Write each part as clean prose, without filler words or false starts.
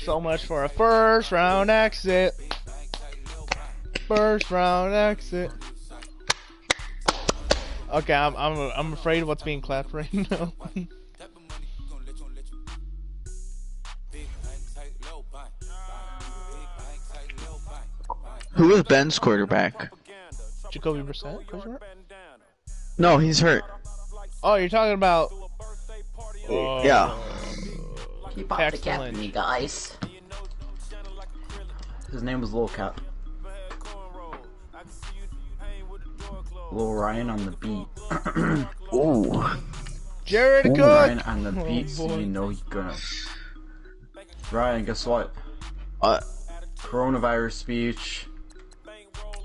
So much for a first round exit. First round exit. Okay, I'm afraid of what's being clapped right now. Who is Ben's quarterback? Jacoby Brissett? No, he's hurt. Oh, you're talking about... Yeah. Keep up the cap, you guys. His name was Lil Cap. Lil Ryan on the beat. Ooh. Jared Cook! Ryan on the beat, so you know he's gonna... Ryan, guess what? Coronavirus speech.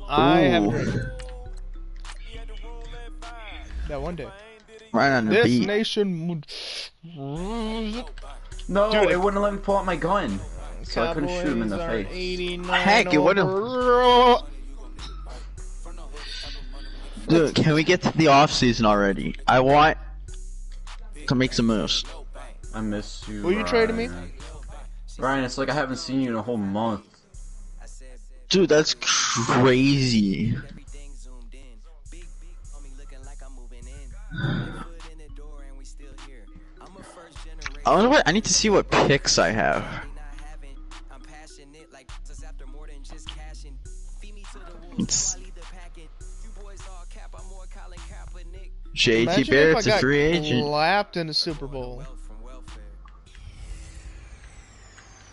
I have heard that one day. Ryan on the This beat. nation... No, Dude, it wouldn't let me pull out my gun. So I couldn't shoot him in the face. Heck, it wouldn't. Dude, can we get to the off season already? I want to make some moves. I miss you. Will you trade me? Ryan, it's like I haven't seen you in a whole month. Dude, that's crazy. I wonder what I need to see what picks I have. JT Barrett's a free agent. Lapped in the Super Bowl.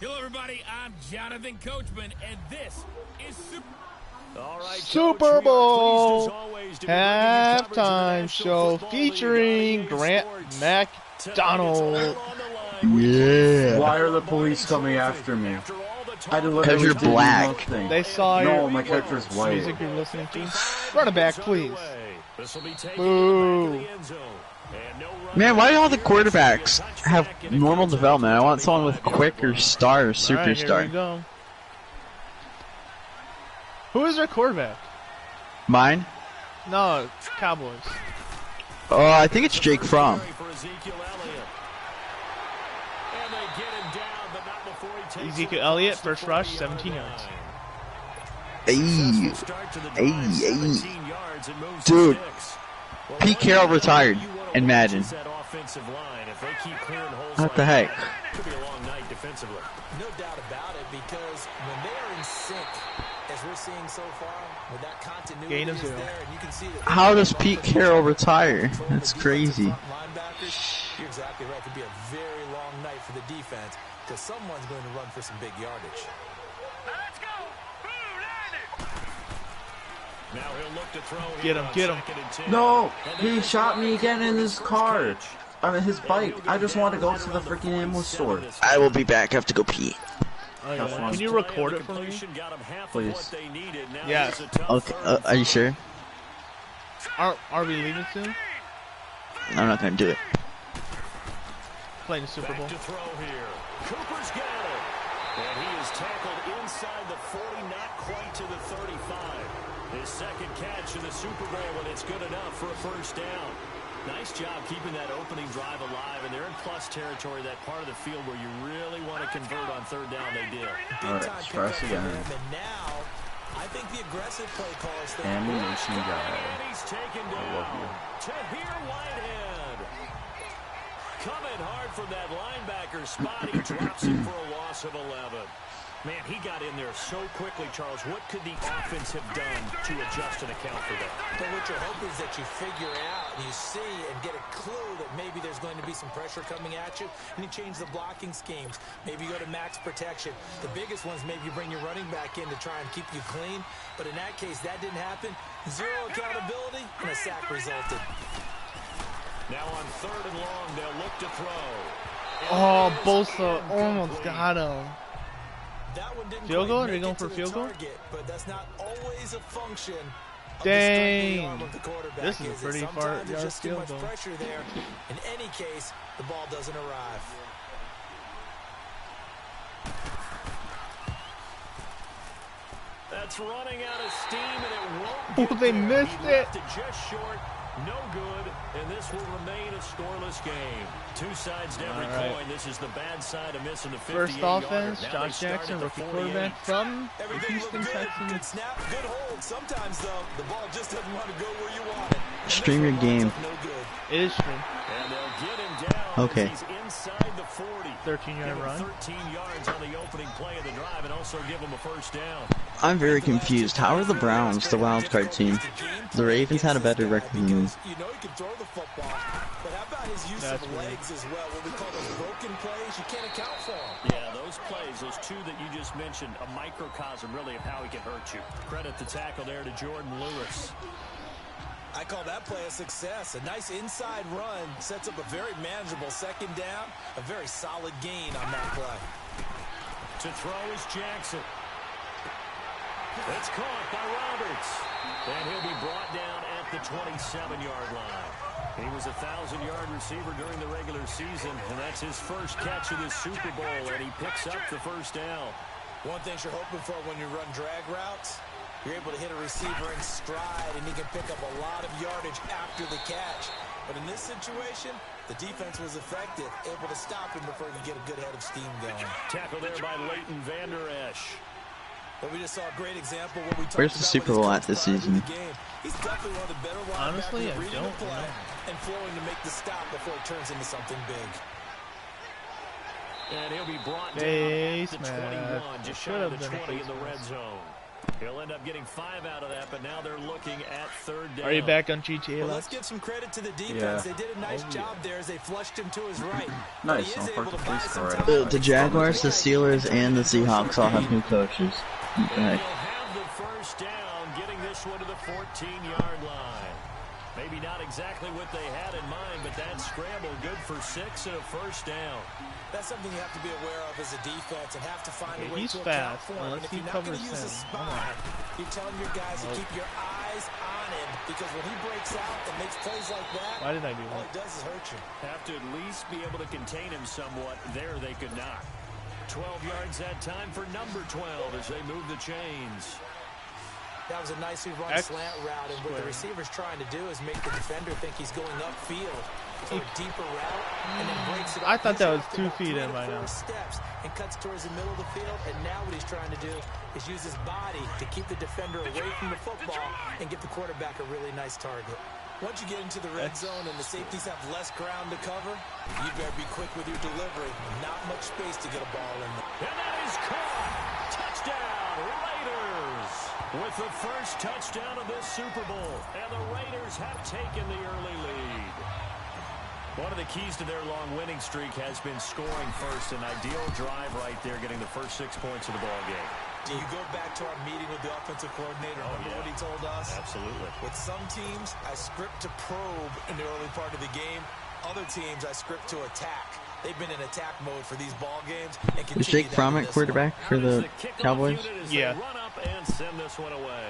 Hello, everybody. I'm Jonathan Coachman, and this is Super Bowl halftime show featuring Grant McDonald. Yeah. Why are the police coming after me? I delivered. Because you're black. They saw No, your my character's white. music you're listening to. Run it back, please. Boo. Man, why do all the quarterbacks have normal development? I want someone with quicker star or superstar. All right, here we go. Who is their quarterback? Mine? No, it's Cowboys. Oh, I think it's Jake Fromm. Ezekiel Elliott, first rush, 17 yards. Hey. Dude, Pete Carroll retired in Madden. What the heck? No doubt about it, because when they are in sync, as we're seeing so far, with that continuity is there, and you can see that. How does Pete Carroll retire? That's crazy. Linebackers, you're exactly right. It could be a very long night for the defense, because someone's going to run for some big yardage. Let's go. Now he'll look to throw. Get him. No, he shot me again in his car. I mean, his bike. I just want to go to the freaking ammo store. I will be back. I have to go pee. Oh, yeah. Can you record it for me? Please. Yes. Okay, are you sure? Are we leaving soon? I'm not gonna do it. Playing the Super Bowl. Cooper's got it. And he is tackled inside the 40, not quite to the 35. His second catch in the Super Bowl, and it's good enough for a first down. Nice job keeping that opening drive alive, and they're in plus territory, that part of the field where you really want to convert on third down. They did. Alright, press again. And now, I think the aggressive play calls think Ammunition guy. And he's taken I love you. down. Tahir Whitehead. Coming hard from that linebacker spot. He drops him for a loss of 11. Man, he got in there so quickly, Charles. What could the offense have done to adjust and account for that? But what you're hoping is that you figure out and you see and get a clue that maybe there's going to be some pressure coming at you, and you change the blocking schemes. Maybe you go to max protection. The biggest ones, maybe you bring your running back in to try and keep you clean. But in that case, that didn't happen. Zero accountability, and a sack resulted. Now on third and long, they'll look to throw. Oh, Bosa almost got him. That one didn't Field goal? Are make you going it for to a field the goal? target, but that's not always a function of Dang. the strength of the arm of the quarterback. This is a pretty far Sometimes there's yard just too field much goal. pressure there. In any case, the ball doesn't arrive. That's running out of steam, and it won't. Oh, they missed it. Just short. No good, and this will remain a scoreless game. Two sides to every coin. This is the bad side of missing the 58-yarder. First offense, Josh Jackson, rookie quarterback from the Houston Texans. Good snap, good hold. Sometimes, though, the ball just doesn't want to go where you want it. Stream your game. No good. It is stream. And they'll get him down. Okay. He's inside the 40. 13-yard run. 13 yards on the opening play of the drive, and also give him a first down. I'm very confused. How are the Browns the wild card team? The Ravens had a better record than me. You know he can throw the football, but how about his use of legs as well? What we call those broken plays, you can't account for them. Yeah, those plays, those two that you just mentioned, a microcosm really of how he can hurt you. Credit the tackle there to Jordan Lewis. I call that play a success. A nice inside run sets up a very manageable second down. A very solid gain on that play. To throw is Jackson. It's caught by Roberts. And he'll be brought down at the 27-yard line. He was a 1,000-yard receiver during the regular season, and that's his first catch of this Super Bowl, and he picks up the first down. One thing you're hoping for when you run drag routes, you're able to hit a receiver in stride, and he can pick up a lot of yardage after the catch. But in this situation, the defense was effective, able to stop him before he could get a good head of steam going. Tackle there by Leighton Vander Esch. But we just saw a great example. What we Where's the Super Bowl at this season? He's definitely one of the better Honestly, I reading don't the play know. and flowing to make the stop before it turns into something big. And he'll be brought down Base at the 21, just shy of the 20 in the red zone. He'll end up getting 5 out of that, but now they're looking at third down. Are you back on GTA? Well, let's give some credit to the defense. Yeah. They did a nice job there as they flushed him to his right. Nice. He is I'll able to first buy place some already. time. The Jaguars, the Steelers, and the Seahawks all have new coaches. And Okay. they'll have the first down, getting this one to the 14-yard line. Maybe not exactly what they had in mind, but that scramble good for 6 and a first down. That's something you have to be aware of as a defense and have to find a way He's to account fast. for him. Unless And if he you're not going covers to use a him. spy, you're telling your guys to keep your eyes on him, because when he breaks out and makes plays like that, Why did I do all that? it does is hurt you. Have to at least be able to contain him somewhat. There they could not. 12 yards that time for number 12 as they move the chains. That was a nicely run X slant route, and what the square. receiver's trying to do is make the defender think he's going upfield for a deeper route, and then breaks it up. I thought that Usually was after 2 about feet 3 in to by 4 now. steps and cuts towards the middle of the field, and now what he's trying to do is use his body to keep the defender away from the football and give the quarterback a really nice target. Once you get into the red zone and the safeties have less ground to cover, you better be quick with your delivery. Not much space to get a ball in there. And that is caught. Touchdown, Raiders. With the first touchdown of this Super Bowl. And the Raiders have taken the early lead. One of the keys to their long winning streak has been scoring first. An ideal drive right there, getting the first 6 points of the ball game. Do you go back to our meeting with the offensive coordinator? Remember what he told us? Absolutely. With some teams, I script to probe in the early part of the game. Other teams, I script to attack. They've been in attack mode for these ball games. And Is Jake Fromm at quarterback for the Cowboys? Yeah. Run up and send this one away.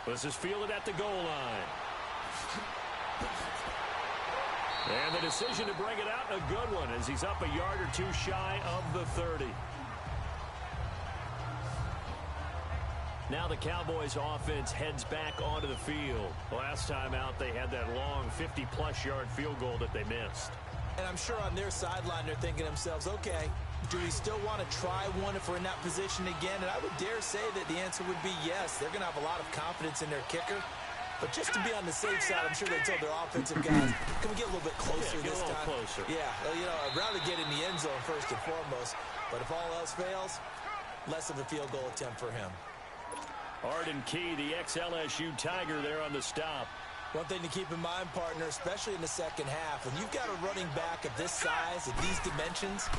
This is fielded at the goal line. And the decision to bring it out, a good one, as he's up a yard or two shy of the 30. Now the Cowboys offense heads back onto the field. Last time out, they had that long 50-plus yard field goal that they missed. And I'm sure on their sideline, they're thinking to themselves, okay, do we still want to try one if we're in that position again? And I would dare say that the answer would be yes. They're going to have a lot of confidence in their kicker. But just to be on the safe side, I'm sure they told their offensive guys, can we get a little bit closer Get this a little time? closer. Yeah, well, you know, I'd rather get in the end zone first and foremost. But if all else fails, less of a field goal attempt for him. Arden Key, the ex-LSU Tiger, there on the stop. One thing to keep in mind, partner, especially in the second half, when you've got a running back of this size, at these dimensions,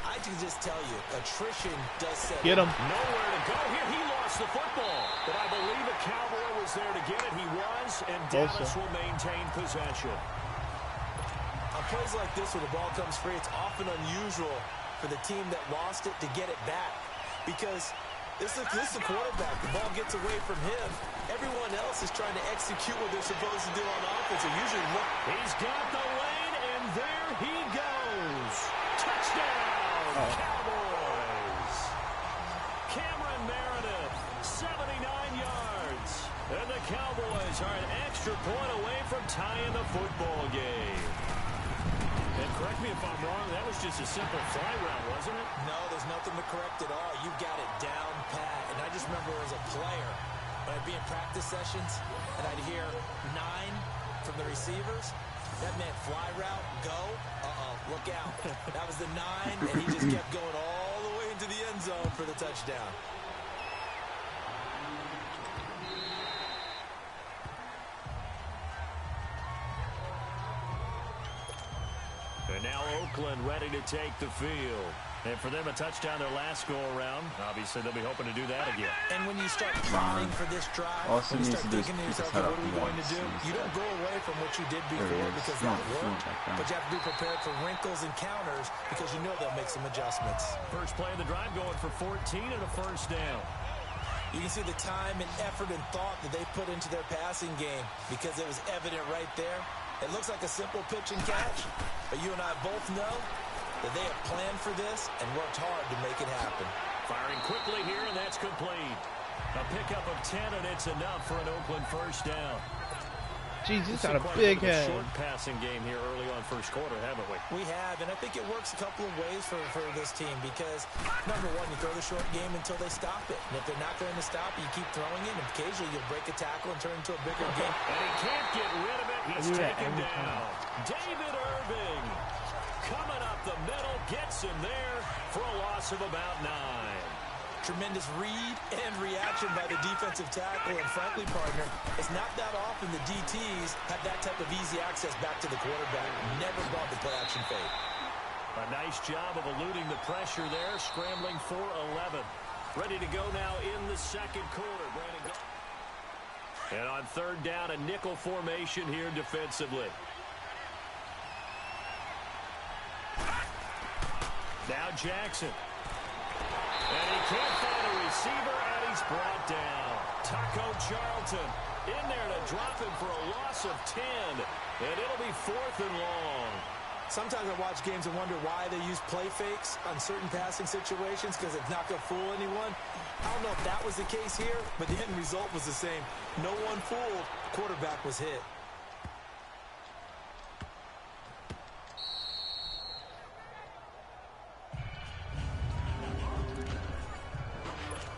I can just tell you, attrition does set Get him. Nowhere to go here. He lost the football. But I believe a Cowboy was there to get it. He was, and Dallas will maintain possession. On plays like this, where the ball comes free, it's often unusual for the team that lost it to get it back. Because this is a quarterback. The ball gets away from him. Everyone else is trying to execute what they're supposed to do on offense. They usually look. He's got the lane, and there he goes. Touchdown, Cowboys. Cameron Meredith 79 yards. And the Cowboys are an extra point away from tying the football game. And correct me if I'm wrong, that was just a simple fly route, wasn't it? No, there's nothing to correct at all. You got it down pat. And I just remember as a player, when I'd be in practice sessions and I'd hear 9 from the receivers, that meant fly route, go, look out. That was the 9, and he just kept going all the way into the end zone for the touchdown. And now Oakland ready to take the field. And for them, a touchdown their last go-around. Obviously, they'll be hoping to do that again. And when you start plotting for this drive, All when you needs start to do is thinking to keep his yourself, head what up are we going to do? once. You don't go away from what you did There before he is. because No, that worked. back down. But you have to be prepared for wrinkles and counters because you know they'll make some adjustments. First play of the drive going for 14 and a first down. You can see the time and effort and thought that they put into their passing game because it was evident right there. It looks like a simple pitch and catch, but you and I both know that they have planned for this and worked hard to make it happen. Firing quickly here, and that's complete. A pickup of 10, and it's enough for an Oakland first down. Jeez, he's got a Quite big bit of head. a short passing game here early on first quarter, haven't we? We have, and I think it works a couple of ways for this team because, number one, you throw the short game until they stop it. And if they're not going to stop it, you keep throwing it, and occasionally you'll break a tackle and turn it into a bigger game. And he can't get rid of it. He's do that taken every down. David Irving coming up the middle, gets him there for a loss of about 9. Tremendous read and reaction by the defensive tackle, and frankly, partner, it's not that often the DTs have that type of easy access back to the quarterback. Never brought the play-action fake. A nice job of eluding the pressure there, scrambling for 11. Ready to go now in the second quarter. Brandon. And on third down, a nickel formation here defensively. Now Jackson. And he can't find a receiver, and he's brought down. Taco Charlton in there to drop him for a loss of 10. And it'll be 4th and long. Sometimes I watch games and wonder why they use play fakes on certain passing situations because it's not going to fool anyone. I don't know if that was the case here, but the end result was the same. No one fooled. Quarterback was hit.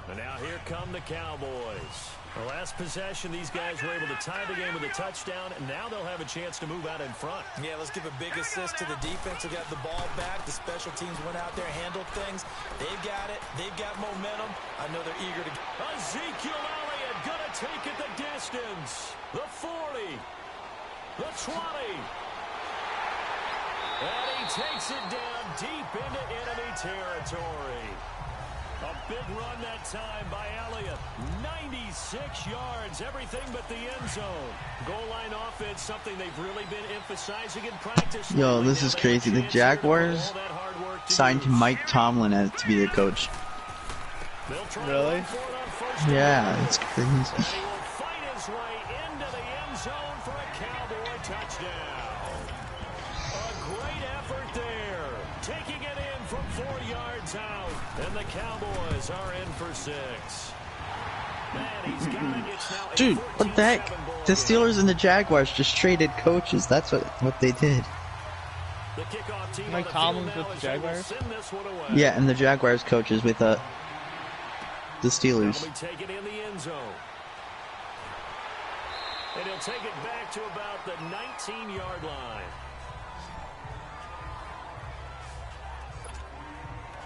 And now here come the Cowboys. The last possession, these guys were able to tie the game with a touchdown, and now they'll have a chance to move out in front. Yeah, let's give a big assist to the defense who got the ball back. The special teams went out there, handled things. They've got it. They've got momentum. I know they're eager to... Ezekiel Elliott gonna take it the distance. The 40. The 20. And he takes it down deep into enemy territory. A big run that time by Elliott. 96 yards, everything but the end zone. Goal line offense, something they've really been emphasizing in practice. Yo, this is crazy. The Jaguars signed Mike Tomlin as to be the coach. Really? Yeah, it's crazy. And he will fight his way into the end zone for a Cowboy touchdown. A great effort there. Taking it in from 4 yards out. And the Cowboys are in for 6. Man, he's got it. It's now Dude, what the heck? The Steelers and the Jaguars just traded coaches. That's what they did. The kickoff team Mike Tomlin's with the Jaguars? Yeah, and the Jaguars coaches with the Steelers. He'll be taken in the end zone. And he'll take it back to about the 19-yard line.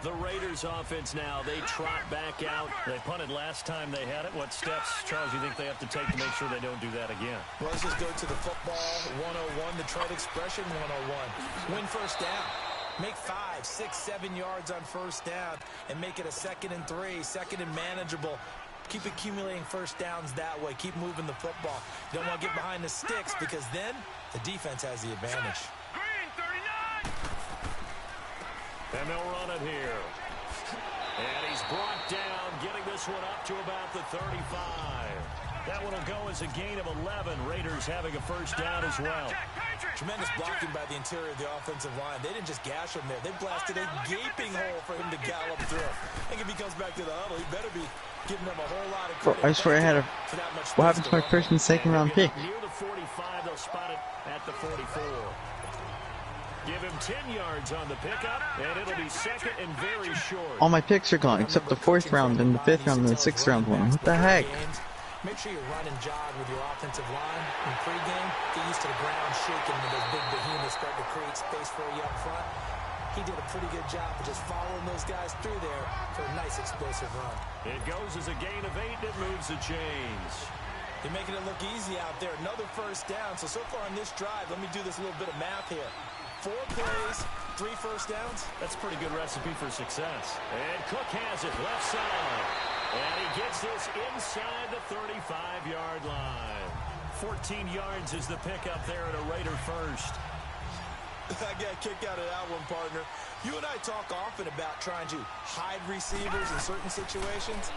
The Raiders offense now, they trot back out. They punted last time they had it. What steps, Charles, you think they have to take to make sure they don't do that again? Well, let's just go to the football 101, the trade expression 101. Win first down. Make 5, 6, 7 yards on first down and make it a 2nd and 3, 2nd and manageable. Keep accumulating first downs that way. Keep moving the football. You don't want to get behind the sticks because then the defense has the advantage. And they'll run it here. And he's brought down, getting this one up to about the 35. That one will go as a gain of 11. Raiders having a first down as well. Tremendous blocking by the interior of the offensive line. They didn't just gash him there. They blasted a gaping hole for him to gallop through. I think if he comes back to the huddle, he better be giving them a whole lot of Bro, credit. I swear I had a. For that much What happened space to my run first and second round pick? Near the 45, they'll spot it at the 44. Give him 10 yards on the pickup, and it'll be second and very short. All my picks are gone except the 4th round and the 5th round and the 6th round one. What the heck? Make sure you run and jog with your offensive line in pregame. Get used to the ground shaking when those big behemoths start to create space for you up front. He did a pretty good job of just following those guys through there for a nice explosive run. It goes as a gain of 8, and it moves the chains. You're making it look easy out there. Another first down. So far on this drive, let me do this little bit of math here. 4 plays, 3 first downs. That's a pretty good recipe for success. And Cook has it left side. And he gets this inside the 35-yard line. 14 yards is the pickup there at a Raider first. I got a kick out of that one, partner. You and I talk often about trying to hide receivers in certain situations,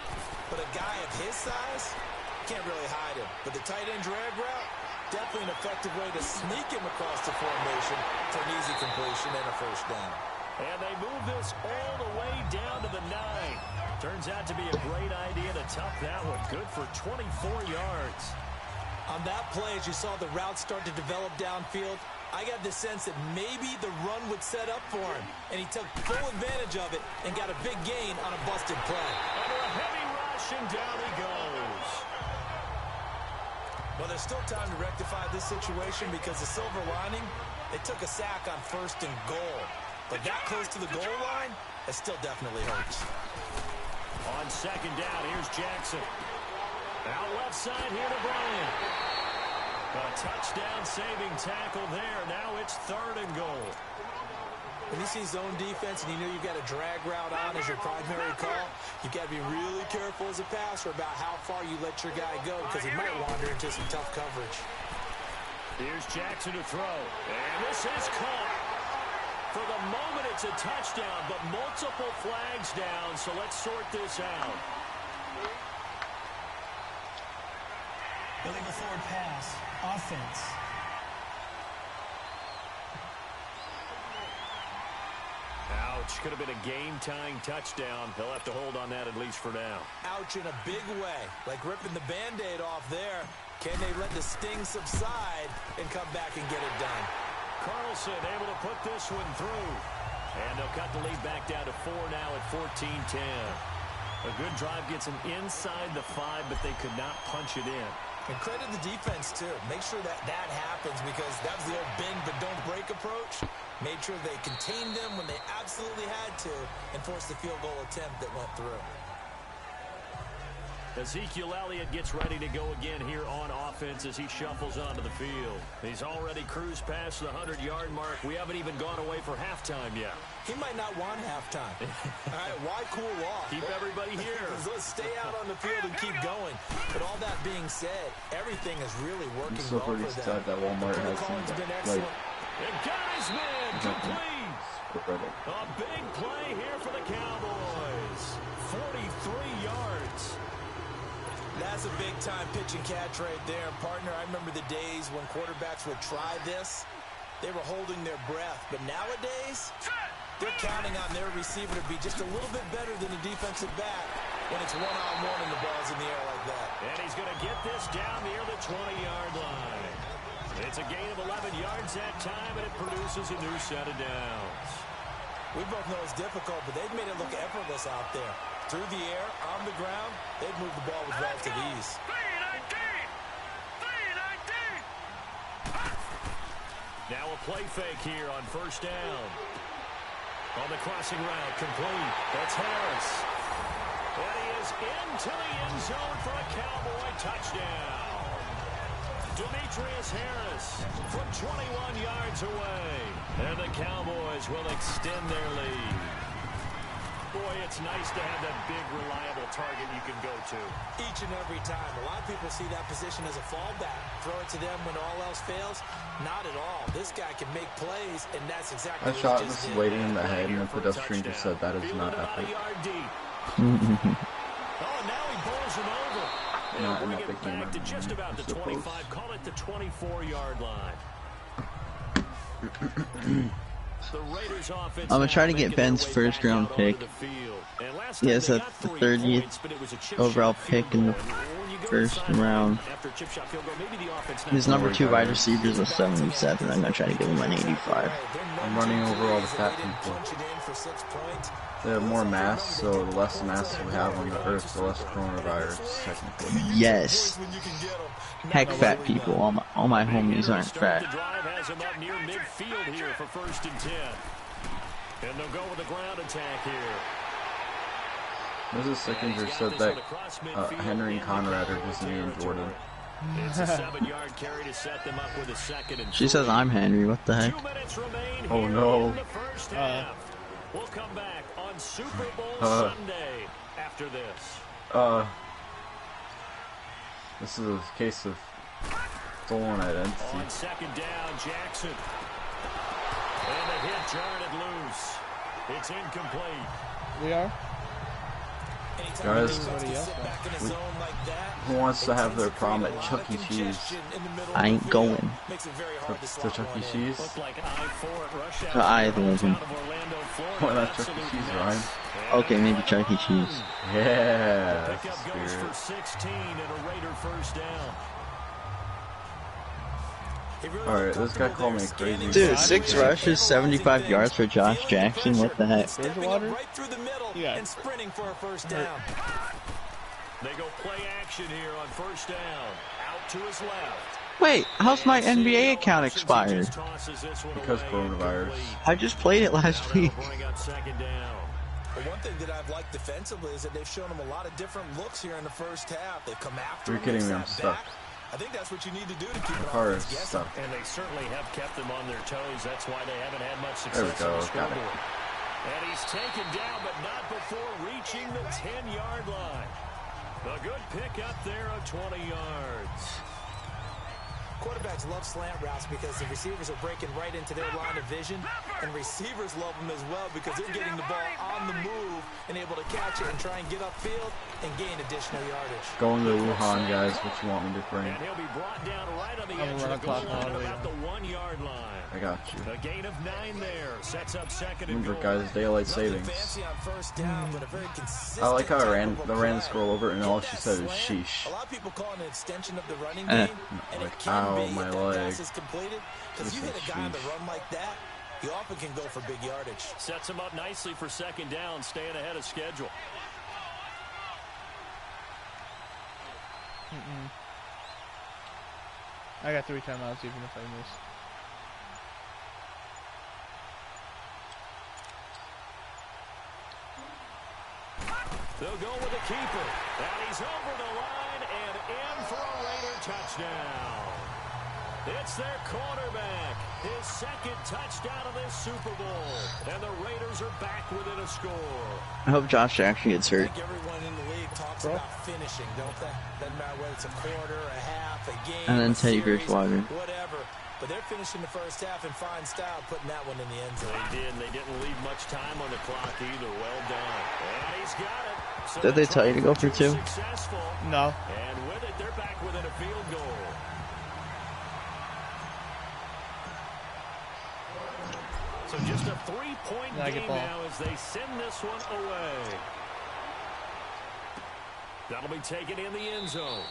but a guy of his size can't really hide him. But the tight end drag route, definitely an effective way to sneak him across the formation for an easy completion and a first down. And they move this all the way down to the 9. Turns out to be a great idea to tuck that one. Good for 24 yards. On that play, as you saw the route start to develop downfield, I got the sense that maybe the run would set up for him, and he took full advantage of it and got a big gain on a busted play. Under a heavy rush, and down he goes. Well, there's still time to rectify this situation because the silver lining, they took a sack on 1st and goal. But that close to the goal line, it still definitely hurts. On 2nd down, here's Jackson. Out left side here to Bryant. A touchdown-saving tackle there. Now it's 3rd and goal. When you see zone defense and you know you've got a drag route on as your primary call, you've got to be really careful as a passer about how far you let your guy go because he might wander into some tough coverage. Here's Jackson to throw. And this is caught. For the moment, it's a touchdown, but multiple flags down, so let's sort this out. Illegal forward pass. Offense. Ouch. Could have been a game-tying touchdown. He'll have to hold on that at least for now. Ouch in a big way. Like ripping the Band-Aid off there. Can they let the sting subside and come back and get it done? Carlson able to put this one through. And they'll cut the lead back down to 4 now at 14-10. A good drive gets them inside the 5, but they could not punch it in. And credit the defense, too. Make sure that happens because that was the old bend but don't break approach. Made sure they contained them when they absolutely had to and forced the field goal attempt that went through. Ezekiel Elliott gets ready to go again here on offense as he shuffles onto the field. He's already cruised past the 100-yard mark. We haven't even gone away for halftime yet. He might not want halftime. All right, why cool off? Keep everybody here. Let's stay out on the field and keep going. But all that being said, everything is really working well for them. Sad that Walmart has been like, and guys, man, complete. A big play here for the Cowboys. 43 yards. That's a big-time pitch and catch right there. Partner, I remember the days when quarterbacks would try this. They were holding their breath. But nowadays, they're counting on their receiver to be just a little bit better than the defensive back when it's one-on-one and the ball's in the air like that. And he's going to get this down near the 20-yard line. It's a gain of 11 yards that time, and it produces a new set of downs. We both know it's difficult, but they've made it look effortless out there. Through the air, on the ground, they've moved the ball with relative ease. Now a play fake here on 1st down. On the crossing route, complete. That's Harris. And he is into the end zone for a Cowboy touchdown. Demetrius Harris from 21 yards away. And the Cowboys will extend their lead. Boy, it's nice to have that big, reliable target you can go to. Each and every time. A lot of people see that position as a fallback. Throw it to them when all else fails. Not at all. This guy can make plays, and that's exactly what he shot just was did. waiting in the head, and the pedestrian just said that is not epic. Oh, now he bowls him over. Not Bring an it epic game, back to just about the 25. Call it the 24-yard line. The Raiders offense I'm gonna try to get Ben's first round pick. He has the 30th overall pick in the first round. His number 2 wide receiver is a 77. I'm gonna try to give him an 85. I'm running over all the fat people. They have more mass, so the less mass we have on the earth, the less coronavirus, technically. Yes. Heck, fat people. All my homies aren't fat. And they'll go with the ground attack here. Mrs. Sickinger said that Henry and Conrad are just me and Jordan. It's a 7-yard carry to set them up with a second and She says I'm Henry. What the heck? 2 minutes remain Oh here no. in the first half. We'll come back on Super Bowl Sunday after this. This is a case of stolen identity. On second down, Jackson. And the hit jarred it loose. It's incomplete. We are. Guys, who wants to have their prom at Chuck E. Cheese? I ain't going. To Chuck E. Cheese? To either of them. Why not Chuck E. Cheese, Ryan? Okay, maybe Chuck E. Cheese. Yeah, that's the Pickup goes for spirit. 16 and a Raider first down. Alright, this guy called me crazy. Dude, 6 rushes, 75 yards for Josh Jackson. What the heck? Bridgewater? Right through the middle Yeah. and sprinting for a first down. They go play action here on first down. Out to his left. Wait, how's my NBA account expired? Because coronavirus. I just played it last week. Bring up second down. But one thing that I've liked defensively is that they've shown them a lot of different looks here in the first half. They've come after You're him, kidding they me, I'm sat stuck. back. I think that's what you need to do to keep The an car is offense guessing. stuck. And they certainly have kept them on their toes. That's why they haven't had much There we success go, on the got it. scoreboard. And he's taken down, but not before reaching the 10-yard line. A good pickup there of 20 yards. Quarterbacks love slant routes because the receivers are breaking right into their line of vision, and receivers love them as well because they're getting the ball on the move and able to catch it and try and get upfield and gain additional yardage. Going to Wuhan, guys. What you want me to bring? And he'll be brought down right on the I'm edge gonna of the goal run a clock line all the way about down. the 1-yard line. I got you. A gain of 9 there. Sets up second and Remember, goal. guys, daylight Nothing savings. fancy on first down, but a very consistent I like how I ran type of the play. scroll over and all she said is Slant, sheesh. A lot of people call it an extension of the running Eh. game, and Like, it can ow, be my if that leg. pass is completed. Because This you hit is a guy on the sheesh. run like that, you often can go for big yardage. Sets him up nicely for second down, staying ahead of schedule. I got 3 timeouts even if I miss. They'll go with the keeper. And he's over the line and in for a Raider touchdown. It's their quarterback. His second touchdown of this Super Bowl. And the Raiders are back within a score. I hope Josh Jackson gets I hurt. think everyone in the league talks about finishing, don't they? Doesn't matter whether it's a quarter, a half, a game, And then a Teddy series, Bridgewater. whatever. But they're finishing the first half in fine style, putting that one in the end zone. They did. They didn't leave much time on the clock either. Well done. And he's got it. So Did they tell you to go for 2? successful. No. And with it, they're back within a field goal. So just a 3-point Now I get game ball. now as they send this one away. That'll be taken in the end zone.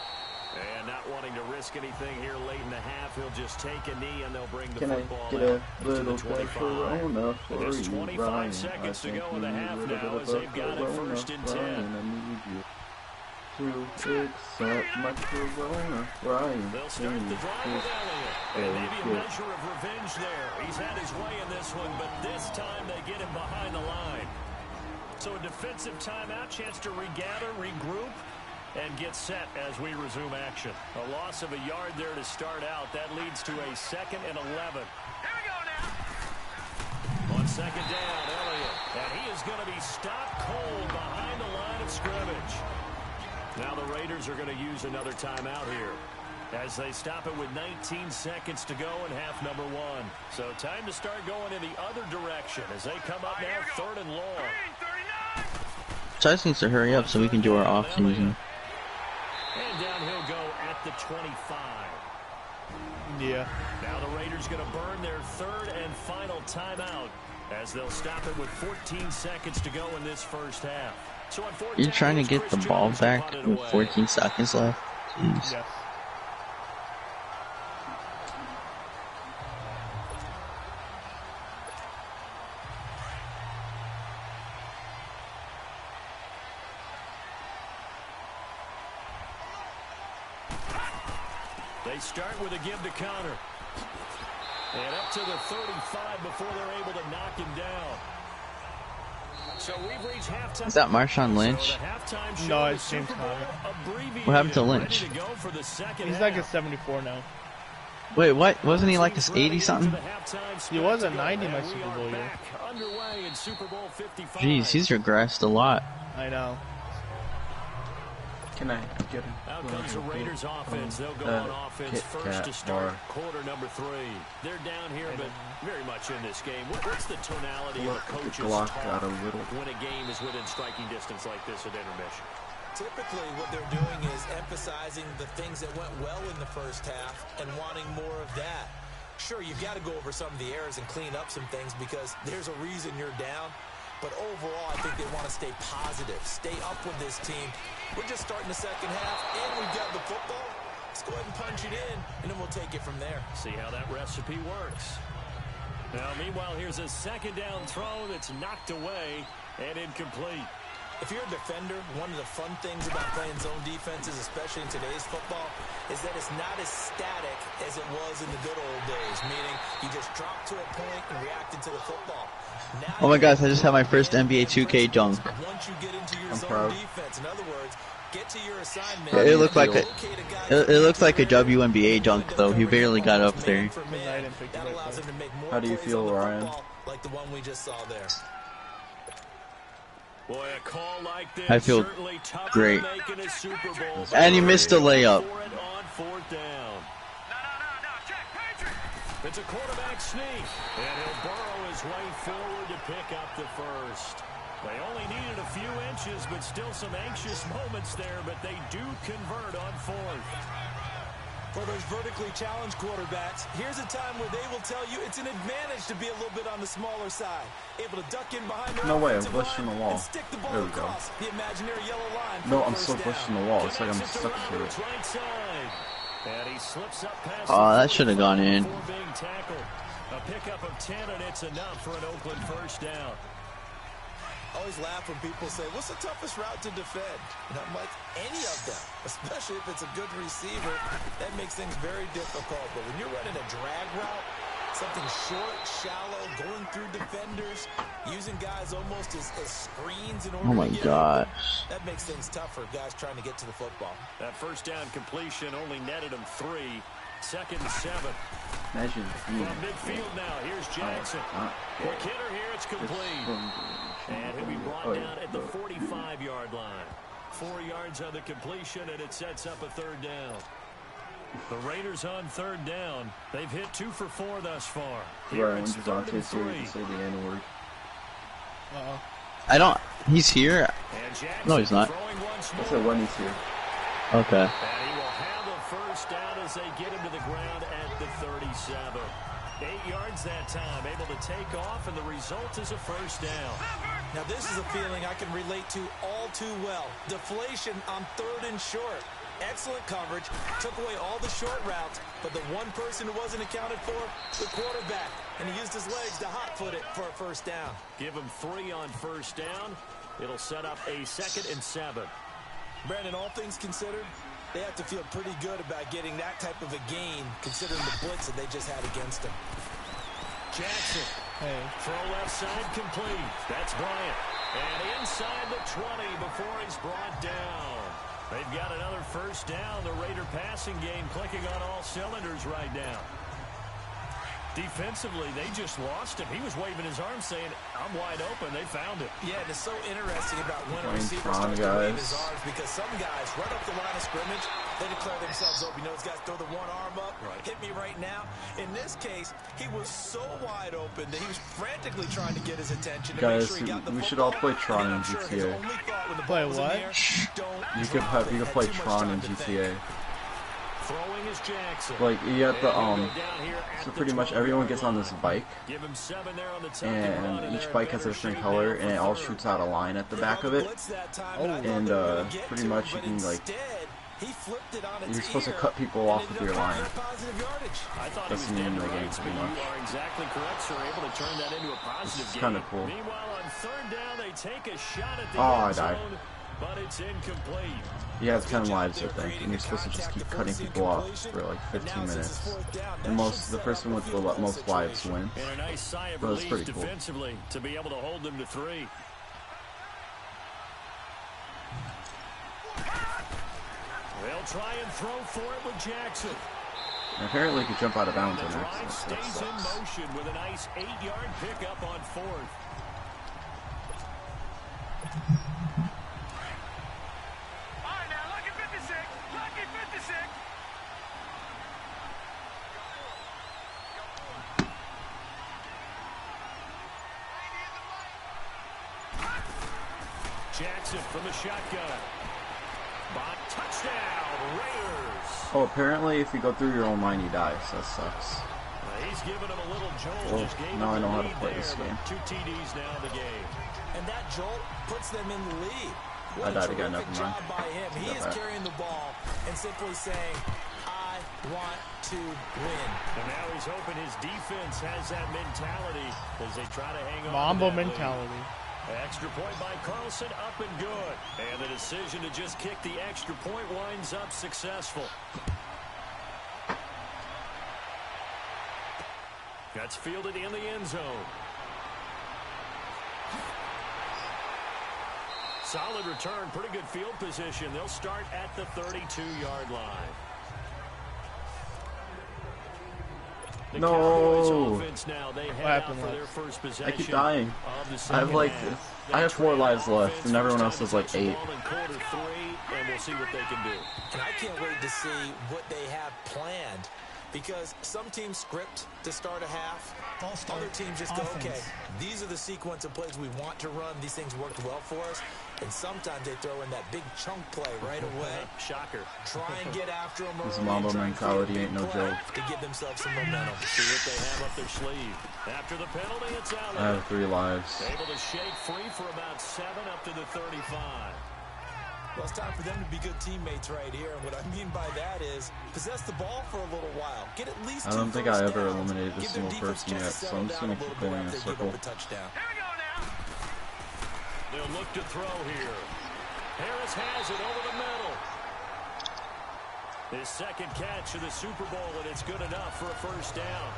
And not wanting to risk anything here late in the half, he'll just take a knee and they'll bring the Can I football get out a to little the 25. Corona for There's you, 25 Ryan? seconds to I go think in the you half need a now little as they've got it Corona, first and 10. Ryan, I need you to accept my Corona, Ryan. They'll start the drive with Elliott. And maybe a measure of revenge there. He's had his way in this one, but this time they get him behind the line. So a defensive timeout, chance to regather, regroup, and get set as we resume action. A loss of a yard there to start out. That leads to a 2nd and 11. Here we go now. On second down, Elliott. And he is going to be stopped cold behind the line of scrimmage. Now the Raiders are going to use another timeout here as they stop it with 19 seconds to go in half number 1. So time to start going in the other direction as they come up now 3rd and long. Tice needs to hurry up so we can do our off season. And down he'll go at the 25. Yeah. Now the Raiders going to burn their 3rd and final timeout as they'll stop it with 14 seconds to go in this first half. So on fourth You're down, trying to it's get Chris the ball Jones back to punt it with away. 14 seconds left? Jeez. Yes. They start with a give to Connor. And up to the 35 before they're able to knock him down. So we've reached halftime. Is that Marshawn Lynch? So the halftime show No, of it's the James Super Bowl Conner. abbreviated, What happened to Lynch? ready to go for the second He's like a half. 74 now. Wait, what? Wasn't he like this 80 something? He was a 90 my Super Bowl year. Underway in Super Bowl 55. Jeez, he's regressed a lot. I know. Can I get him? Out comes the Raiders offense. They'll go on offense first to start quarter number 3. They're down here, but very much in this game. What's the tonality of a coach's talk when a game is within striking distance like this at intermission? Typically, what they're doing is emphasizing the things that went well in the first half and wanting more of that. Sure, you've got to go over some of the errors and clean up some things because there's a reason you're down. But overall, I think they want to stay positive, stay up with this team. We're just starting the second half, and we've got the football. Let's go ahead and punch it in, and then we'll take it from there. See how that recipe works. Now, meanwhile, here's a second down throw that's knocked away and incomplete. If you're a defender, one of the fun things about playing zone defenses, especially in today's football, is that it's not as static as it was in the good old days, meaning you just drop to a point and reacted to the football. Now Oh my gosh, I just had my first NBA 2K dunk. once you get into your I'm zone proud. defense, in other words, get to your assignment. It looked like a locate guy it looked like a WNBA dunk though. He barely got up there. for man. That allows him to make more How do you plays feel, on the Ryan? football, like the one we just saw there. Boy, a call like this I feel certainly tougher great. than making a Super Bowl. And he missed a layup. For it on fourth down. It's a quarterback sneak, and he'll burrow his way forward to pick up the first. They only needed a few inches, but still some anxious moments there, but they do convert on fourth. For those vertically challenged quarterbacks, here's a time where they will tell you it's an advantage to be a little bit on the smaller side. Able to duck in behind their No way, I'm offensive pushing line the wall. and stick the ball There we go. across the imaginary yellow line for No, a I'm first still down. pushing the wall. It's like I'm Connects it stuck to to it. Roberts right side. And he slips up past Oh, the that should have gone in. before being tackled. A pickup of 10, and it's enough for an Oakland first down. I always laugh when people say, what's the toughest route to defend? And I'm like, any of them, especially if it's a good receiver. That makes things very difficult. But when you're running a drag route, something short, shallow, going through defenders, using guys almost as screens in order Oh my to get gosh. open, that makes things tough for guys trying to get to the football. That first down completion only netted him 3. Second and 7. Imagine From midfield now, here's Jackson. Quick hitter here, it's complete. And he'll be brought down at the 45-yard line. 4 yards on the completion, and it sets up a third down. The Raiders on third down. They've hit 2 for 4 thus far. Here Right, when it's third and Devontae's here, you 3. can say the N-word. Uh-oh. I don't. He's here. And Jackson No, he's not. throwing once I more. said when he's here. Okay. And he will have the first down as they get him to the ground at the 37. 8 yards that time, able to take off, and the result is a first down. Now, this is a feeling I can relate to all too well. Deflation on third and short. Excellent coverage, took away all the short routes, but the one person who wasn't accounted for, the quarterback, and he used his legs to hot-foot it for a first down. Give him 3 on first down. It'll set up a 2nd and 7. Brandon, all things considered, they have to feel pretty good about getting that type of a gain, considering the blitz that they just had against them. Jackson, Hey. throw left side complete. That's Bryant. And inside the 20 before he's brought down. They've got another first down. The Raider passing game clicking on all cylinders right now. Defensively, they just lost him. He was waving his arms saying, I'm wide open. They found it. Yeah, and it's so interesting about when a Playing receiver Tron, starts to wave his guys. arms because some guys, right up the line of scrimmage, they declare themselves open. You know, those guys throw the one arm up, hit me right now. In this case, he was so wide open that he was frantically trying to get his attention to Guys, make sure he got the we should all football. play Tron And in I'm sure his GTA. only thought when the Play ball was in what? the air, don't You drop could it. play Had too much Tron time in to think. GTA. Throwing is Jackson. Like, you get the, so pretty much everyone gets on this bike, and each bike has a different color, and it all shoots out a line at the back of it, and pretty much you can, like, you're supposed to cut people off with your line. That's the name of the game, pretty much. This is kind of cool. Oh, I died. But it's incomplete. You have 10 lives, I think, and you're supposed to just keep cutting people off for like 15 minutes. And the person with the most lives wins. And a nice sigh of So it's relief pretty cool. defensively to be able to hold them to 3. They'll try and throw for it with Jackson. And apparently you can jump out of bounds on The drive accident. That stays in sucks. motion with a nice 8-yard pickup on 4th. Jackson from the shotgun. Bot touchdown, Raiders. Oh, apparently if you go through your own line, you die, so that sucks. He's giving him a little jolt. Well, Just gave now him I know the how to lead play there, this but game. 2 TDs now in the game. And that jolt puts them in the lead. I died again, never mind. Job by him. He Got is that. carrying the ball and simply saying, I want to win. And now he's hoping his defense has that mentality as they try to hang on. Mambo to that mentality. lead. Extra point by Carlson, up and good. And the decision to just kick the extra point winds up successful. That's fielded in the end zone. Solid return, pretty good field position. They'll start at the 32-yard line. The No. Cowboys offense now, they head out happened for there? their first possession. I keep dying. Of the I have second like, half. I have 4 lives left, and everyone else First has time like to touch 8. the ball in quarter 3, and we'll see what they can do. And I can't wait to see what they have planned. Because some teams script to start a half. Other teams just go, okay, these are the sequence of plays we want to run. These things worked well for us. And sometimes they throw in that big chunk play right away. Shocker. Try and get after them This early. Mambo and try and create a mentality big ain't no play joke. to give themselves some momentum. See what they have up their sleeve. After the penalty, it's out. I have 3 lives. Able to shake free for about 7 up to the 35. Well, it's time for them to be good teammates right here. And what I mean by that is possess the ball for a little while. Get at least 2 I don't think first I ever downs. eliminated a Give their single defense person a chance yet, to so I'm settle just down gonna a keep little going in bit a after they give circle. up a touchdown. They'll look to throw here. Harris has it over the middle. His second catch of the Super Bowl, and it's good enough for a first down.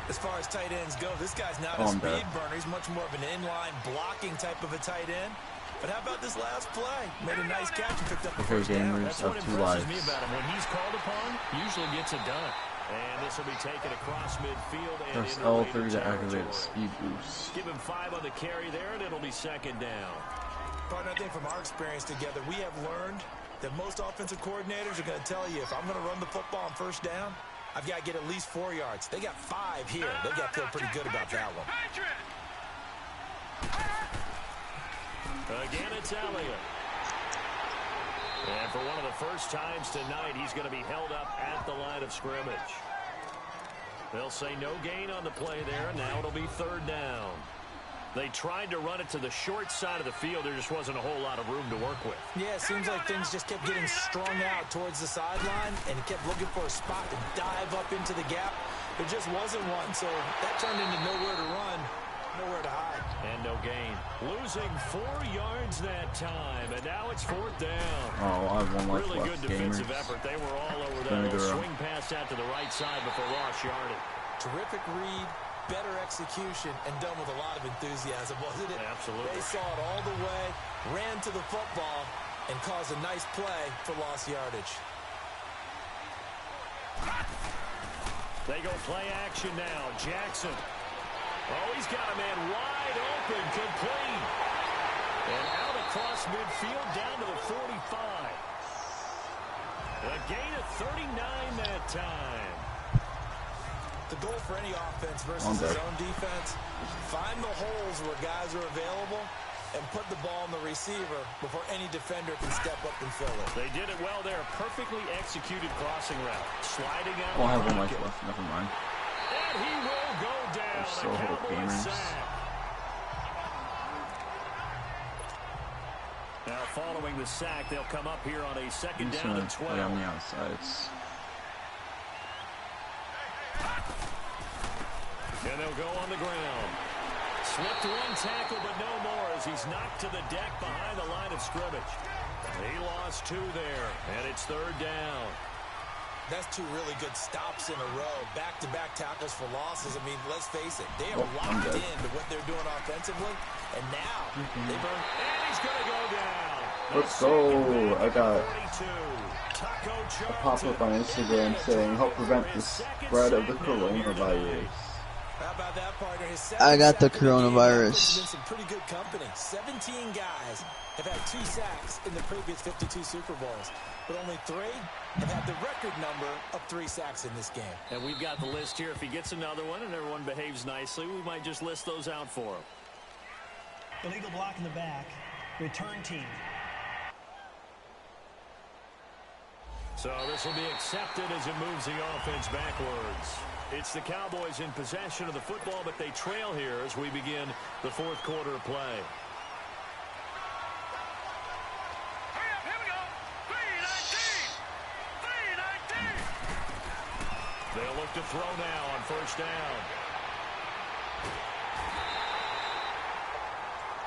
As far as tight ends go, this guy's not Oh, a I'm speed dead. burner. He's much more of an inline blocking type of a tight end. But how about this last play? Made a nice catch and picked up the Okay, first down. gamers, That's I what have 2 impresses lives. me about him. When he's called upon, usually gets it done. And this will be taken across midfield and Press into L3 Raider to activate territory. a speed boost. Give him 5 on the carry there, and it'll be second down. Partner, I think from our experience together, we have learned that most offensive coordinators are going to tell you, if I'm going to run the football on first down, I've got to get at least 4 yards. They got 5 here. They got to feel pretty good about that one. Again, it's Elliott. And for one of the first times tonight, he's going to be held up at the line of scrimmage. They'll say no gain on the play there. Now it'll be third down. They tried to run it to the short side of the field. There just wasn't a whole lot of room to work with. Yeah, it seems like things just kept getting strung out towards the sideline and kept looking for a spot to dive up into the gap. There just wasn't one, so that turned into nowhere to run, nowhere to hide. And no gain. Losing 4 yards that time, and now it's fourth down. Oh, I have 1 life Really left, good defensive gamers. effort. They were all over that. Gonna go Little around. swing pass out to the right side before lost yardage. Terrific read, better execution, and done with a lot of enthusiasm, wasn't it? Absolutely. They saw it all the way, ran to the football, and caused a nice play for lost yardage. They go play action now. Jackson. Oh, he's got a man wide open, complete. And out across midfield down to the 45. A gain of 39 that time. The goal for any offense On versus deck. his own defense, find the holes where guys are available and put the ball on the receiver before any defender can step up and fill it. They did it well there. Perfectly executed crossing route. Sliding out. I'll have 1 life left. Never mind. And he will go down. They're so hope gamers. Sack. Now following the sack, they'll come up here on a second down and 12. Play on the outsides. And they'll go on the ground. Slipped one tackle, but no more as he's knocked to the deck behind the line of scrimmage. He lost 2 there, and it's third down. That's 2 really good stops in a row. Back-to-back tackles for losses. I mean, let's face it. They are locked into what they're doing offensively. And now, they've earned... And he's going to go down. Let's go. I got a pop-up on Instagram saying, help prevent the spread of the coronavirus. How about that, partner? I got the coronavirus. Been some pretty good company. 17 guys have had 2 sacks in the previous 52 Super Bowls, but only 3 have had the record number of 3 sacks in this game. And we've got the list here. If he gets another one and everyone behaves nicely, we might just list those out for him. Illegal block in the back. Return team. So this will be accepted as it moves the offense backwards. It's the Cowboys in possession of the football, but they trail here as we begin the 4th quarter of play. Here we go. 3-19. They'll look to throw now on first down.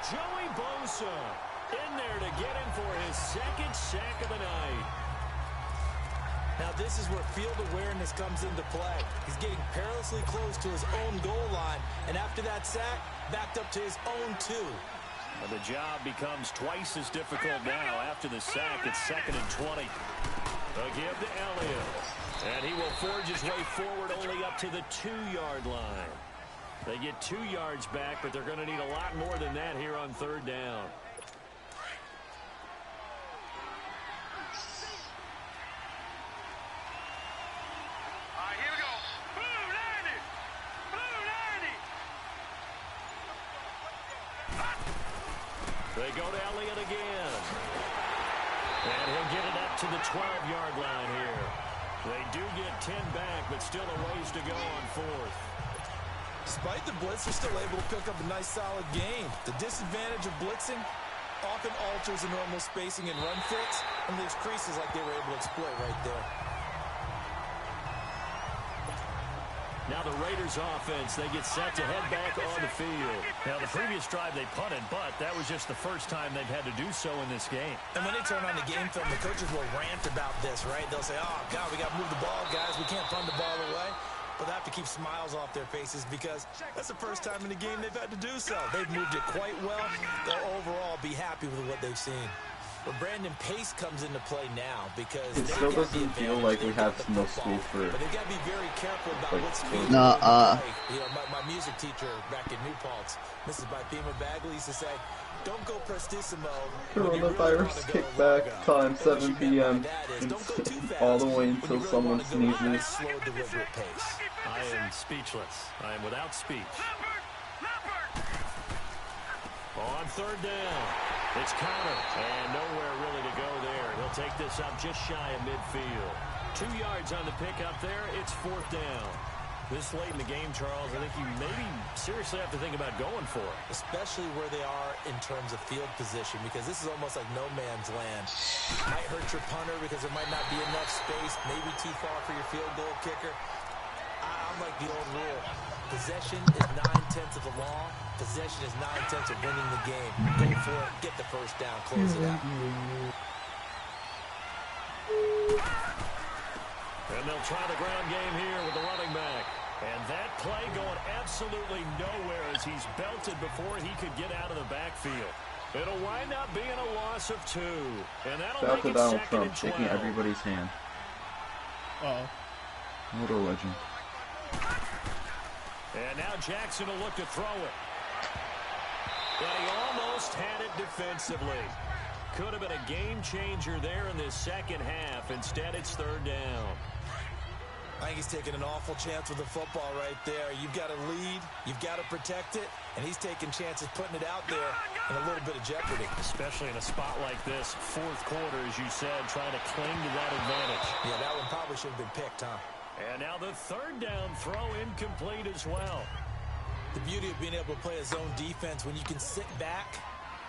Joey Bosa in there to get him for his 2nd sack of the night. Now this is where field awareness comes into play. He's getting perilously close to his own goal line, and after that sack, backed up to his own 2. And the job becomes twice as difficult now. After the sack, it's 2nd and 20. A give to Elliott. And he will forge his way forward only up to the 2-yard line. They get 2 yards back, but they're going to need a lot more than that here on third down. They go to Elliott again. And he'll get it up to the 12-yard line here. They do get 10 back, but still a ways to go on 4th. Despite the blitz, they're still able to pick up a nice, solid gain. The disadvantage of blitzing often alters the normal spacing and run fits and leaves creases like they were able to exploit right there. Now the Raiders offense, they get set to head back on the field. Now the previous drive they punted, but that was just the first time they've had to do so in this game. And when they turn on the game film, the coaches will rant about this, right? They'll say, oh, God, we got to move the ball, guys. We can't punt the ball away. But they have to keep smiles off their faces because that's the first time in the game they've had to do so. They've moved it quite well. They'll overall be happy with what they've seen. But Brandon Pace comes into play now because it still doesn't feel like we have no space for it. But they've got to be very careful about what speed. You know, my music teacher back in New Paltz, Mrs. Bythema Bagley, used to say, don't go prestissimo. Coronavirus kickback time 7 p.m. all the way until someone sneezes. Slow, deliberate pace. I am speechless. I am without speech. On third down, it's Connor, and nowhere really to go there. He'll take this up just shy of midfield. 2 yards on the pickup there. It's 4th down. This late in the game, Charles, I think you maybe seriously have to think about going for it. Especially where they are in terms of field position, because this is almost like no man's land. Might hurt your punter because there might not be enough space, maybe too far for your field goal kicker. I'm like the old rule. Possession is 9/10 of the law. Possession is 9/10 of winning the game. Go for it, get the first down, close it out. And they'll try the ground game here with the running back. And that play going absolutely nowhere as he's belted before he could get out of the backfield. It'll wind up being a loss of 2. And that'll make it Donald 2nd Trump and 12. shaking everybody's hand. Uh-oh. What a legend. And now Jackson will look to throw it. And he almost had it defensively. Could have been a game changer there in this second half. Instead, it's third down. I think he's taking an awful chance with the football right there. You've got to lead, you've got to protect it, and he's taking chances putting it out there in a little bit of jeopardy. Especially in a spot like this, fourth quarter, as you said, trying to cling to that advantage. Yeah, that one probably should have been picked, huh? And now the third down throw incomplete as well. The beauty of being able to play a zone defense when you can sit back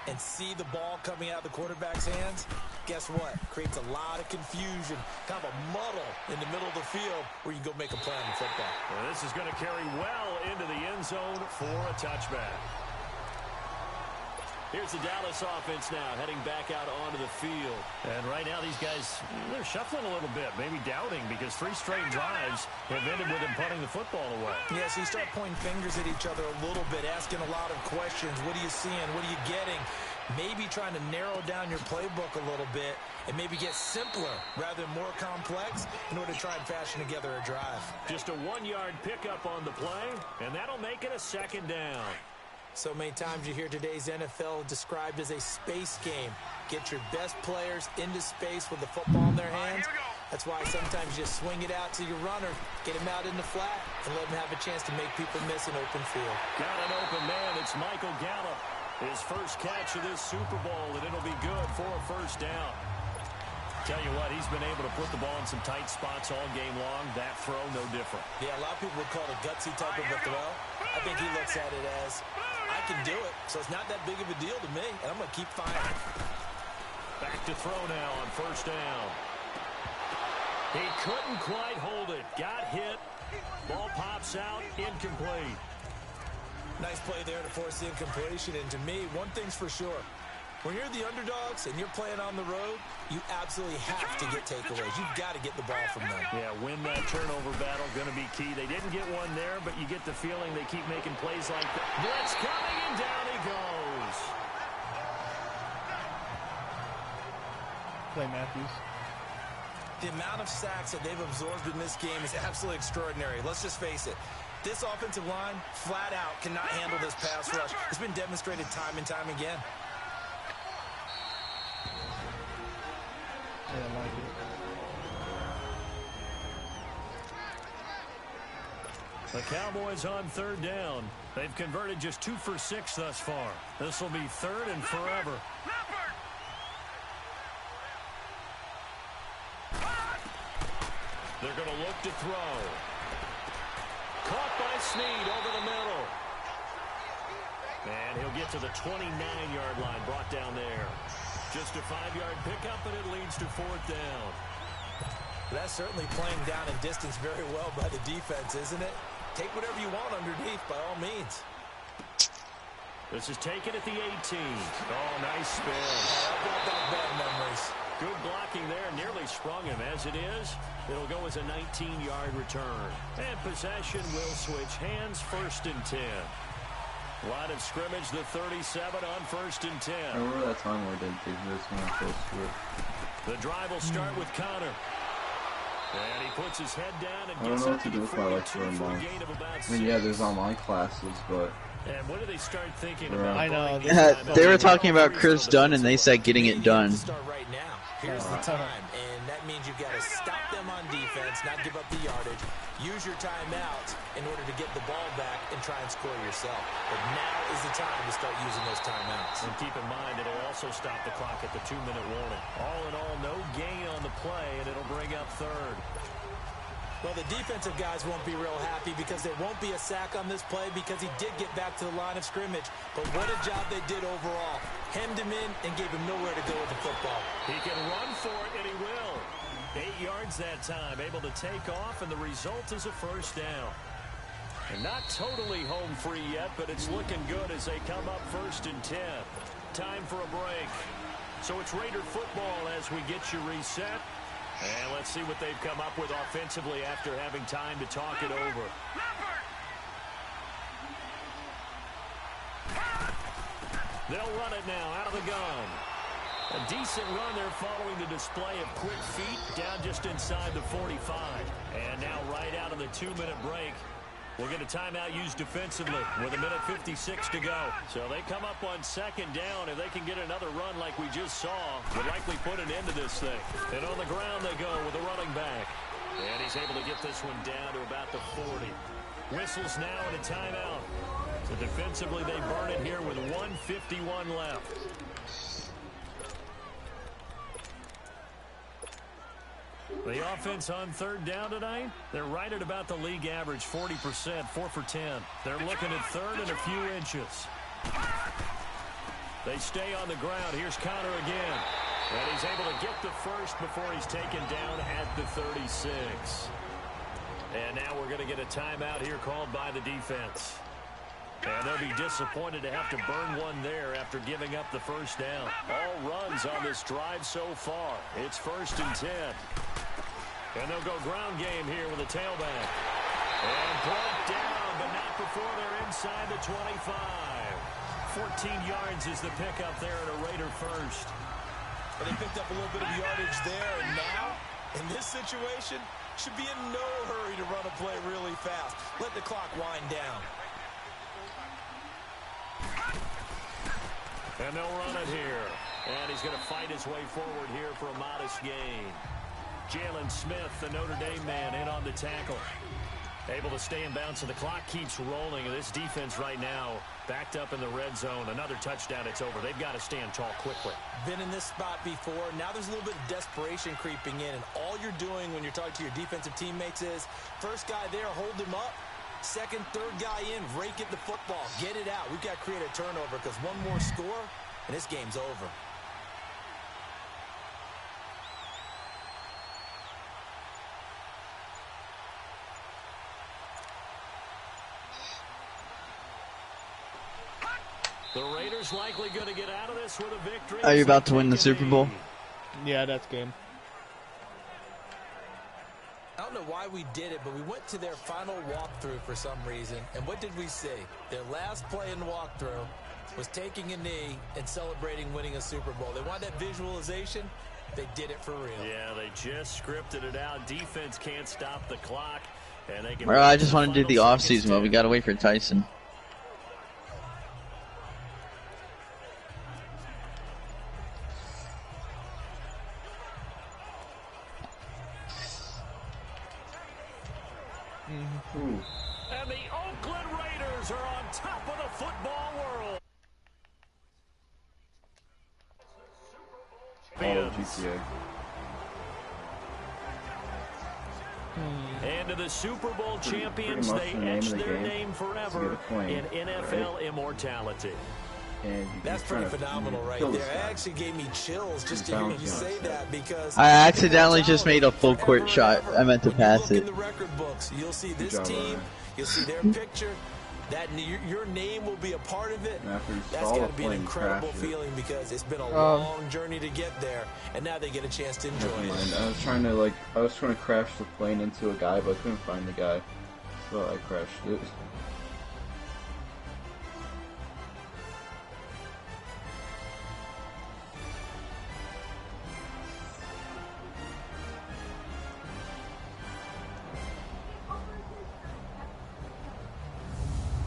and see the ball coming out of the quarterback's hands, guess what? Creates a lot of confusion, kind of a muddle in the middle of the field where you can go make a play on the football. Well, this is going to carry well into the end zone for a touchback. Here's the Dallas offense now, heading back out onto the field. And right now these guys, they're shuffling a little bit, maybe doubting, because 3 straight drives have ended with them punting the football away. Yeah, so you start pointing fingers at each other a little bit, asking a lot of questions. What are you seeing? What are you getting? Maybe trying to narrow down your playbook a little bit and maybe get simpler rather than more complex in order to try and fashion together a drive. Just a 1-yard pickup on the play, and that'll make it a second down. So many times you hear today's NFL described as a space game. Get your best players into space with the football in their hands. That's why sometimes you just swing it out to your runner, get him out in the flat, and let him have a chance to make people miss an open field. Got an open man. It's Michael Gallup. His first catch of this Super Bowl, and it'll be good for a first down. Tell you what, he's been able to put the ball in some tight spots all game long. That throw, no different. Yeah, a lot of people would call it a gutsy type of a throw. I think he looks at it as, I can do it, so it's not that big of a deal to me, and I'm going to keep firing. Back to throw now on first down. He couldn't quite hold it. Got hit. Ball pops out. Incomplete. Nice play there to force the incompletion, and to me, one thing's for sure. When you're the underdogs and you're playing on the road, you absolutely have to get takeaways. You've got to get the ball from them. Yeah, win that turnover battle, going to be key. They didn't get one there, but you get the feeling they keep making plays like that. Blitz coming, and down he goes. Play Matthews. The amount of sacks that they've absorbed in this game is absolutely extraordinary. Let's just face it. This offensive line, flat out, cannot handle this pass rush. It's been demonstrated time and time again. Yeah, I like it. The Cowboys on third down. They've converted just 2 for 6 thus far. This will be third and forever. They're going to look to throw. Caught by Snead over the middle. And he'll get to the 29-yard line, brought down there. Just a 5-yard pickup, and it leads to fourth down. That's certainly playing down in distance very well by the defense, isn't it? Take whatever you want underneath, by all means. This is taken at the 18. Oh, nice spin. That brought back bad memories. Good blocking there, nearly sprung him. As it is, it'll go as a 19-yard return. And possession will switch hands, first and 10. Line of scrimmage, the 37 on first and 10. I remember that time where I didn't think this when I close to it. The drive will start with Connor. And he puts his head down and I don't gets know up what to to do the with my life 42 for a for a month. gain of about I mean, yeah, 6. there's online classes, but... And what do they start thinking Yeah. about? I know. Burning this time They out? were talking about Chris Dunn, and they said getting it done. Start right now. Here's the time, and that means you've got to stop them on defense, not give up the yardage. Use your timeout in order to get the ball back and try and score yourself. But now is the time to start using those timeouts. And keep in mind, it'll also stop the clock at the 2-minute warning. All in all, no gain on the play, and it'll bring up third. Well, the defensive guys won't be real happy because there won't be a sack on this play because he did get back to the line of scrimmage. But what a job they did overall. Hemmed him in and gave him nowhere to go with the football. He can run for it, and he will. 8 yards that time, able to take off, and the result is a first down. And not totally home free yet, but it's looking good as they come up first and 10. Time for a break. So it's Raider football as we get you reset. And let's see what they've come up with offensively after having time to talk it over. They'll run it now out of the gun. A decent run there following the display of quick feet down just inside the 45. And now right out of the 2-minute break, we'll get a timeout used defensively with 1:56 to go. So they come up on second down. If they can get another run like we just saw, would likely put an end to this thing. And on the ground they go with a running back. And he's able to get this one down to about the 40. Whistles now and a timeout. So defensively, they burn it here with 1:51 left. The offense on third down tonight, they're right at about the league average, 40%, 4 for 10. They're looking at third and a few inches. They stay on the ground. Here's Connor again. And he's able to get the first before he's taken down at the 36. And now we're going to get a timeout here called by the defense. And they'll be disappointed to have to burn one there after giving up the first down. All runs on this drive so far. It's 1st and 10. And they'll go ground game here with a tailback. And brought down, but not before they're inside the 25. 14 yards is the pickup there at a Raider first. But they picked up a little bit of yardage there, and now, in this situation, should be in no hurry to run a play really fast. Let the clock wind down. And they'll run it here. And he's going to fight his way forward here for a modest gain. Jalen Smith, the Notre Dame man, in on the tackle. Able to stay in bounds, so the clock keeps rolling. And this defense right now backed up in the red zone. Another touchdown, it's over. They've got to stand tall quickly. Been in this spot before. Now there's a little bit of desperation creeping in. And all you're doing when you're talking to your defensive teammates is, first guy there, hold him up. Second, third guy in, rake at the football. Get it out. We've got to create a turnover because one more score, and this game's over. The Raiders likely going to get out of this with a victory. Are you about to win the Super Bowl? Yeah, that's game. I don't know why we did it, but we went to their final walkthrough for some reason. And what did we see? Their last play in the walkthrough was taking a knee and celebrating winning a Super Bowl. They want that visualization. They did it for real. Yeah, they just scripted it out. Defense can't stop the clock. And they can. Well, I just want to do the offseason, but we got to wait for Tyson. And the Oakland Raiders are on top of the football world. GTA. And to the Super Bowl champions, they etch their name forever in NFL immortality. And that's pretty phenomenal right there. It actually gave me chills just to hear you say that because I accidentally just made a full court shot. I meant to pass it. In the record books, you'll see this team, you'll see their picture. That your name will be a part of it. That's got to be an incredible feeling because it's been a long journey to get there, and now they get a chance to enjoy it. I was trying to crash the plane into a guy, but I couldn't find the guy, so I crashed it.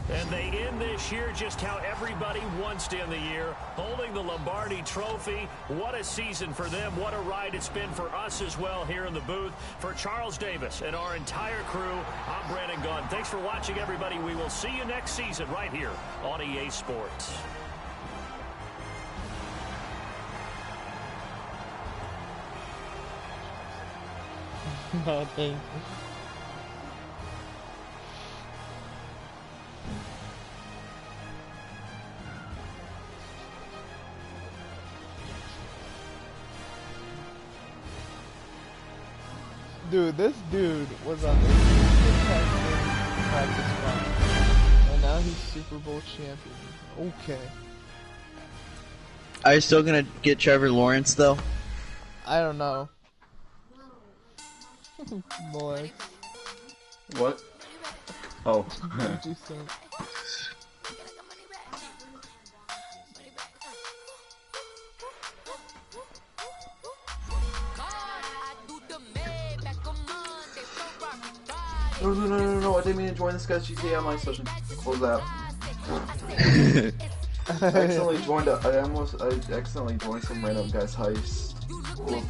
And they end this year just how everybody wants to end the year, holding the Lombardi Trophy. What a season for them. What a ride it's been for us as well here in the booth. For Charles Davis and our entire crew, I'm Brandon Gunn. Thanks for watching, everybody. We will see you next season right here on EA Sports. Oh, thank you. Dude, this dude was on the practice squad, and now he's Super Bowl champion. Okay. Are you still gonna get Trevor Lawrence though? I don't know. Boy. What? Oh. What did you think? No, I didn't mean to join this guy's GTA Online session. Close that. I accidentally joined some random guy's heist. Cool.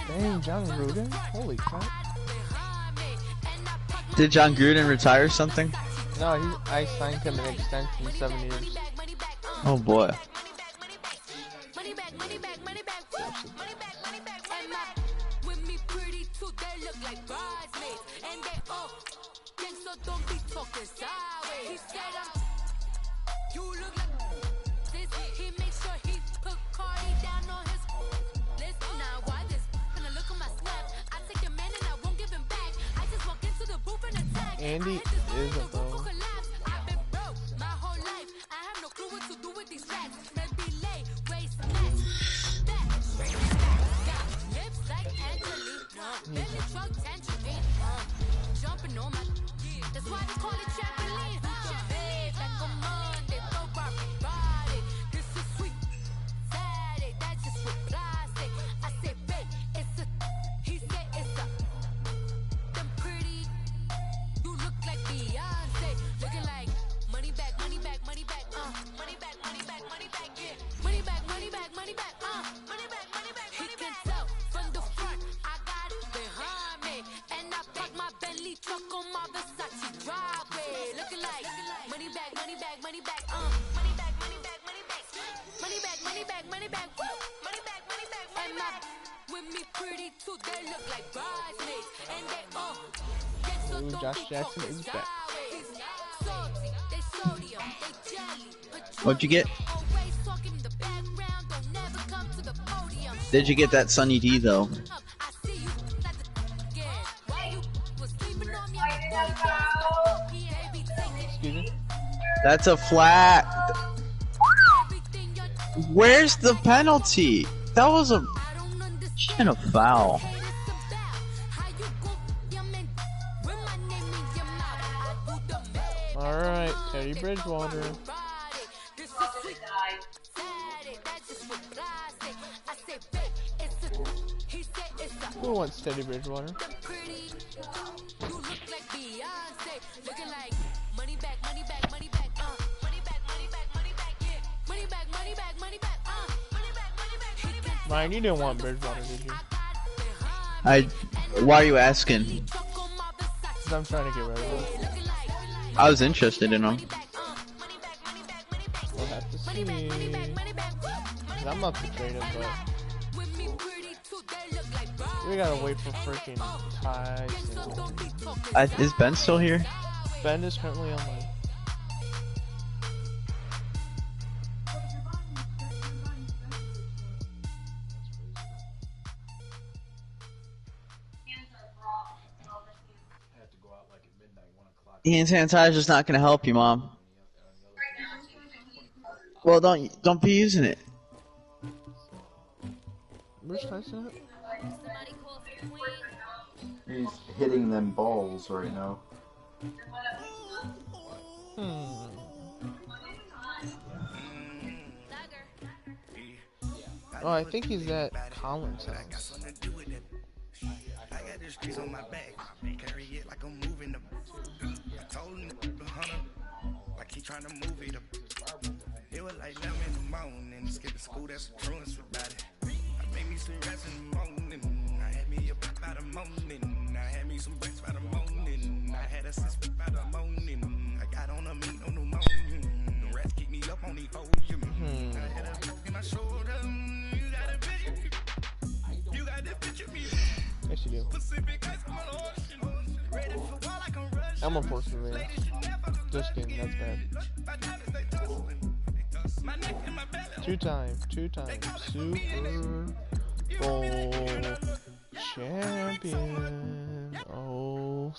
Dang, John Gruden? Holy crap. Did John Gruden retire something? No, I signed him an extension 7 years. Oh boy. Andy is a bro. Ooh, Josh Jackson is back. What'd you get? Did you get that Sunny D though? Excuse me? That's a flat. Where's the penalty? That was a kind of foul. Alright, Teddy Bridgewater. Who wants Teddy Bridgewater? Ryan, you didn't want Bridgewater, did you? Why are you asking? Because I'm trying to get rid of him. I was interested in him. We'll have to see. I'm up to trade him, but we gotta wait for freaking Tyson. Is Ben still here? Ben is currently online. Hand sanitizer's not gonna help you, Mom. Well, don't be using it. Where's Tyson at? He's hitting them balls right now. Oh, I think he's at Collins' house. Like he trying to move it up. It was like them in the morning. Skip the school, that's a truancy about it. I made me some rest in the morning. I had me a pop by the morning. I had me some breaks by the morning. I had a sister by the morning. I got on a meat on the morning. The rest keep me up on the podium. I had a poke in my shoulder. You got a picture. You got the picture me. Yes, you do. Pacific ice on the ocean. Ready for war like I'm rushing. I'm unfortunately. Just kidding, that's bad. Two time Super Bowl champion. Oh.